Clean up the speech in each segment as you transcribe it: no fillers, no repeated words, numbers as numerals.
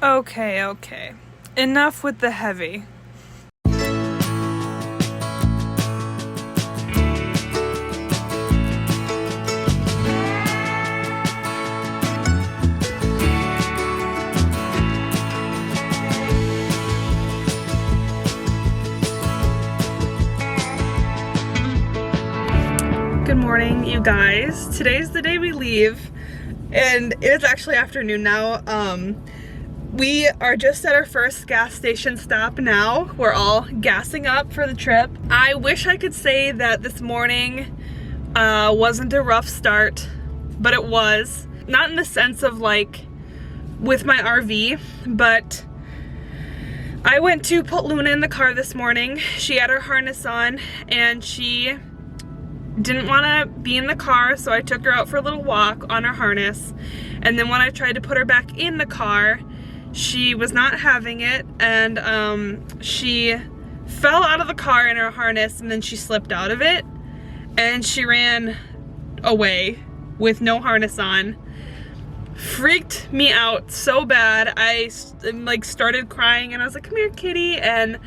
Okay. Enough with the heavy. Good morning, you guys. Today's the day we leave, and it is actually afternoon now. We are just at our first gas station stop now. We're all gassing up for the trip. I wish I could say that this morning wasn't a rough start, but it was. Not in the sense of like with my RV, but I went to put Luna in the car this morning. She had her harness on and she didn't want to be in the car, so I took her out for a little walk on her harness. And then when I tried to put her back in the car, she was not having it, and she fell out of the car in her harness, and then she slipped out of it and she ran away with no harness on. Freaked me out so bad. I like started crying and I was like, "Come here, kitty." And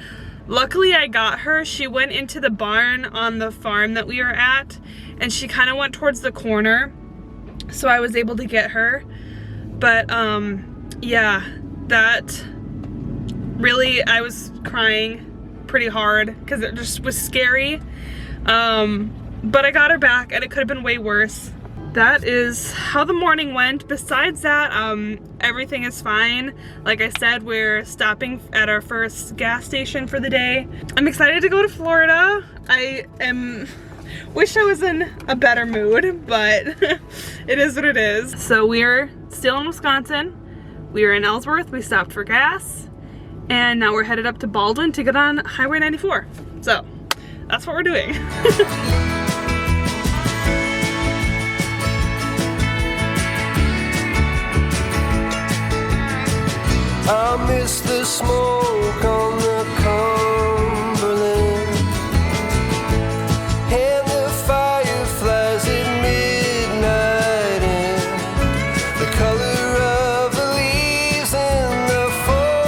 luckily I got her. She went into the barn on the farm that we were at, and she kind of went towards the corner, so I was able to get her. But yeah, that really, I was crying pretty hard because it just was scary. But I got her back, and it could have been way worse. That is how the morning went. Besides that, everything is fine. Like I said, we're stopping at our first gas station for the day. I'm excited to go to Florida. Wish I was in a better mood, but it is what it is. So we're still in Wisconsin. We were in Ellsworth, we stopped for gas, and now we're headed up to Baldwin to get on Highway 94. So that's what we're doing. I miss the smoke on the Cumberland and the fireflies at midnight and the color of the leaves in the fall.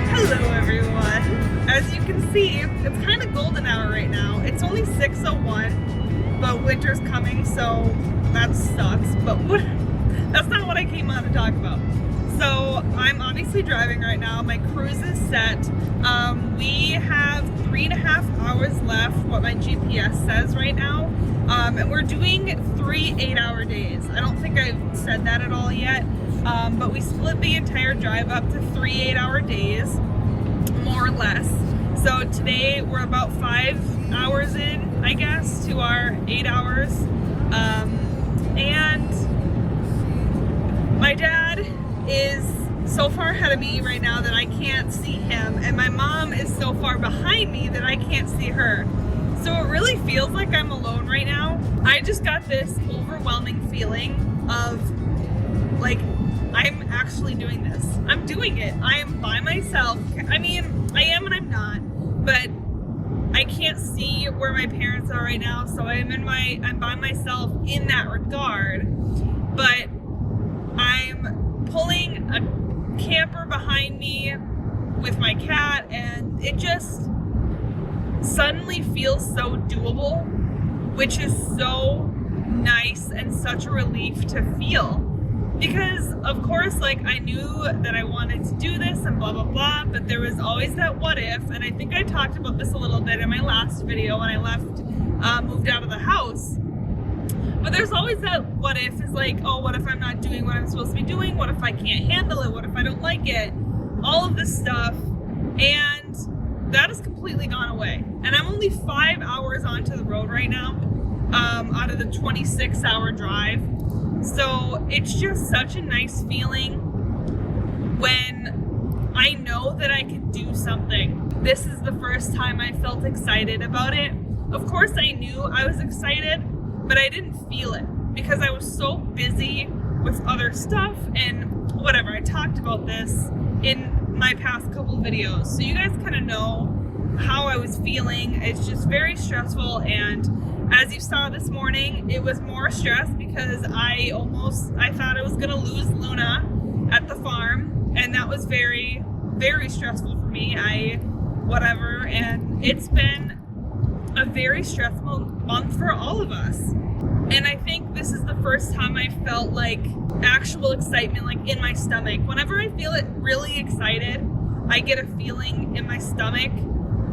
Hello everyone. As you can see, it's kind of golden hour right now. It's only 6:01, but winter's coming, so that sucks. But that's not what I came on to talk about. So I'm obviously driving right now. My cruise is set. We have 3.5 hours left, what my GPS says right now. And we're doing 3 8-hour days. I don't think I've said that at all yet. But we split the entire drive up to 3 8-hour days, more or less. So today we're about 5 hours in, I guess, to our 8 hours. And my dad is so far ahead of me right now that I can't see him, and my mom is so far behind me that I can't see her. So it really feels like I'm alone right now. I just got this overwhelming feeling of like, I'm actually doing this. I'm doing it. I am by myself. I mean, I am and I'm not, but I can't see where my parents are right now, so I'm by myself in that regard. But I'm pulling a camper behind me with my cat, and it just suddenly feels so doable, which is so nice and such a relief to feel. Because of course, like, I knew that I wanted to do this and blah blah blah, but there was always that what if, and I think I talked about this a little bit in my last video when I moved out of the house. But there's always that what if, is like, oh, what if I'm not doing what I'm supposed to be doing? What if I can't handle it? What if I don't like it? All of this stuff, and that has completely gone away. And I'm only 5 hours onto the road right now, out of the 26-hour drive. So it's just such a nice feeling when I know that I can do something. This is the first time I felt excited about it. Of course I knew I was excited, but I didn't feel it because I was so busy with other stuff and whatever. I talked about this in my past couple videos, so you guys kind of know how I was feeling. It's just very stressful, and as you saw this morning, it was more stress because I thought I was gonna lose Luna at the farm, and that was very, very stressful for me. And it's been a very stressful month for all of us. And I think this is the first time I felt like actual excitement, like in my stomach. Whenever I feel it really excited, I get a feeling in my stomach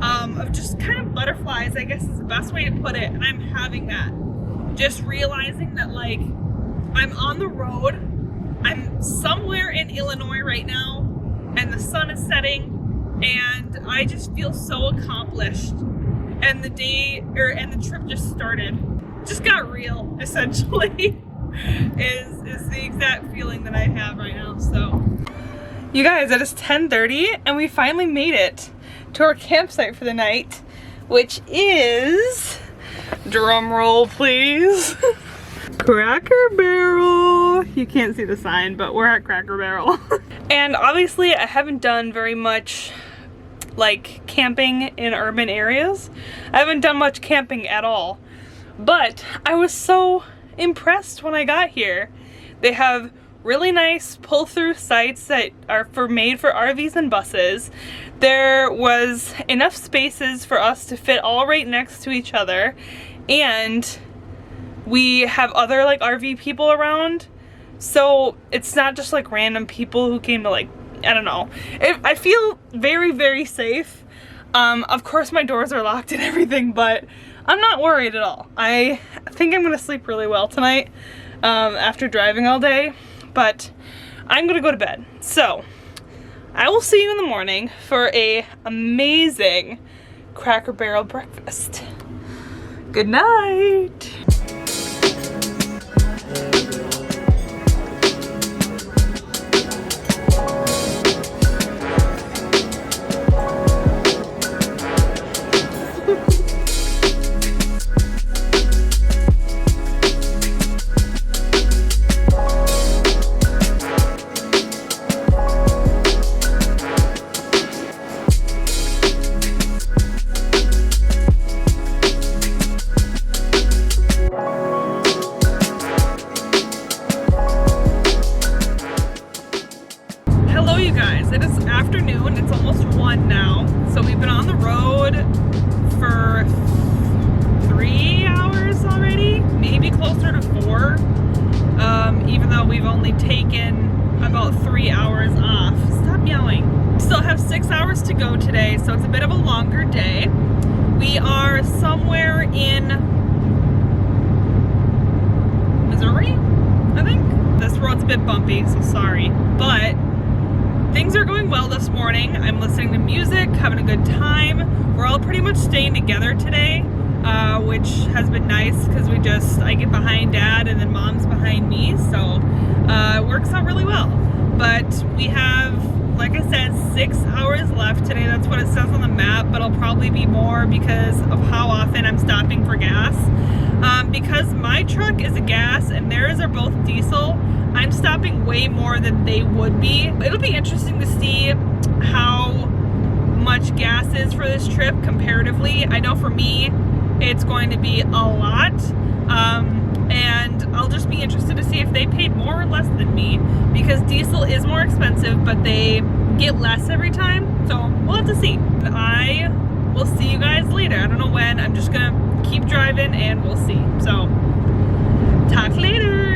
of just kind of butterflies, I guess is the best way to put it. And I'm having that. Just realizing that like I'm on the road, I'm somewhere in Illinois right now, and the sun is setting, and I just feel so accomplished. And the trip just started. Just got real, essentially, is the exact feeling that I have right now. So, you guys, it is 10:30, and we finally made it to our campsite for the night, which is, drum roll please, Cracker Barrel. You can't see the sign, but we're at Cracker Barrel. And obviously I haven't done very much like camping in urban areas. I haven't done much camping at all, but I was so impressed when I got here. They have really nice pull-through sites that are made for RVs and buses. There was enough spaces for us to fit all right next to each other, and we have other like RV people around, so it's not just like random people who came to like, I don't know. I feel very, very safe. Of course my doors are locked and everything, but I'm not worried at all. I think I'm gonna sleep really well tonight after driving all day, but I'm gonna go to bed. So I will see you in the morning for a amazing Cracker Barrel breakfast. Good night. Even though we've only taken about 3 hours off. Stop yelling. We still have 6 hours to go today, so it's a bit of a longer day. We are somewhere in Missouri, I think. This road's a bit bumpy, so sorry. But things are going well this morning. I'm listening to music, having a good time. We're all pretty much staying together today, which has been nice because I get behind Dad and then Mom's behind me, so it works out really well. But we have, like I said, 6 hours left today. That's what it says on the map, but it'll probably be more because of how often I'm stopping for gas. Because my truck is a gas and theirs are both diesel, I'm stopping way more than they would be. It'll be interesting to see how much gas is for this trip comparatively. I know for me, it's going to be a lot, and I'll just be interested to see if they paid more or less than me, because diesel is more expensive, but they get less every time, so we'll have to see. I will see you guys later. I don't know when. I'm just gonna keep driving and we'll see. So, talk later.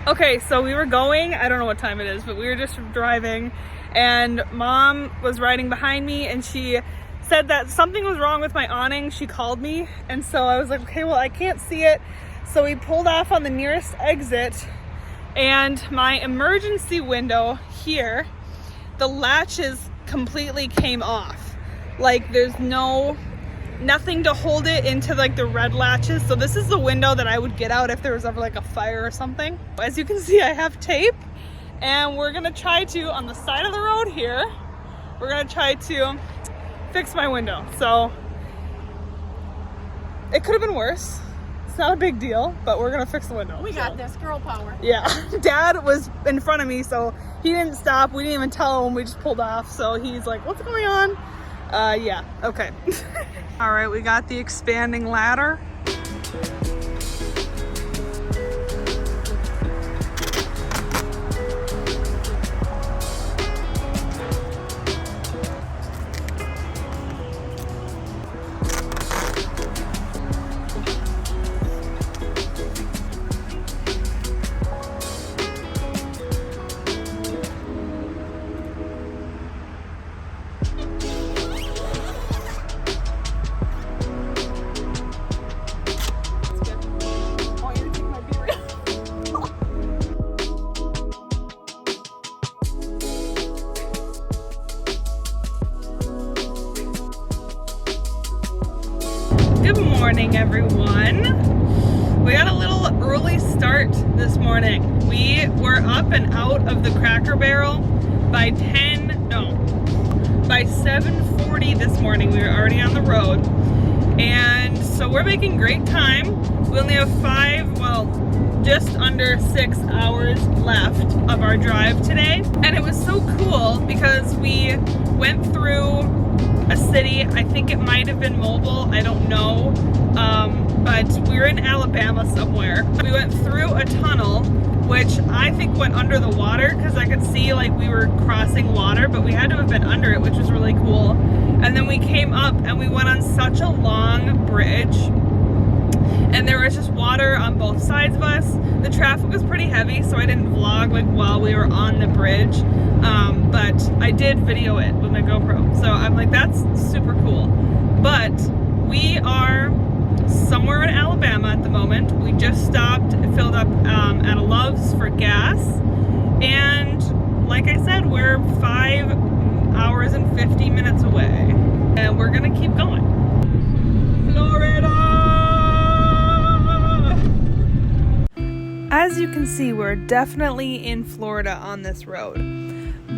Okay, so we were going, I don't know what time it is, but we were just driving, and Mom was riding behind me, and she said that something was wrong with my awning. She called me, and so I was like, okay, well, I can't see it. So we pulled off on the nearest exit, and my emergency window here, the latches completely came off. Like, there's no nothing to hold it into like the red latches. So this is the window that I would get out if there was ever like a fire or something. As you can see, I have tape, and we're gonna try to, on the side of the road here, we're gonna try to fix my window. So it could have been worse. It's not a big deal, but we're gonna fix the window. We got this, girl power. Yeah, Dad was in front of me, so he didn't stop. We didn't even tell him, we just pulled off. So he's like, what's going on? Yeah, okay. All right, we got the expanding ladder. Good morning, everyone. We got a little early start this morning. We were up and out of the Cracker Barrel by 7:40 this morning. We were already on the road. And so we're making great time. We only have just under 6 hours left of our drive today. And it was so cool because we went through a city, I think it might have been Mobile, I don't know, but we were in Alabama somewhere. We went through a tunnel, which I think went under the water because I could see like we were crossing water, but we had to have been under it, which was really cool. And then we came up and we went on such a long bridge, and there was just water on both sides of us. The traffic was pretty heavy, so I didn't vlog like while we were on the bridge, but I did video it with my GoPro. So I'm like, that's super cool. But we are somewhere in Alabama at the moment. We just stopped, filled up at a Love's for gas, and like I said, we're 5 hours and 50 minutes away, and we're gonna keep going. Florida! As you can see, we're definitely in Florida on this road.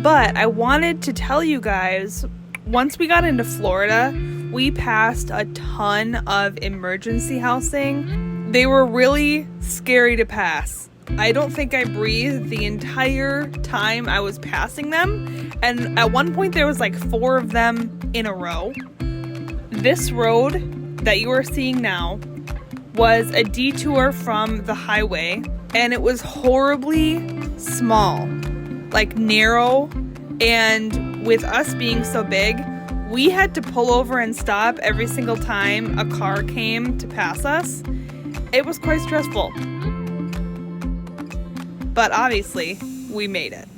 But I wanted to tell you guys, once we got into Florida, we passed a ton of emergency housing. They were really scary to pass. I don't think I breathed the entire time I was passing them. And at one point there was like 4 of them in a row. This road that you are seeing now was a detour from the highway, and it was horribly small, like narrow, and with us being so big, we had to pull over and stop every single time a car came to pass us. It was quite stressful, but obviously we made it.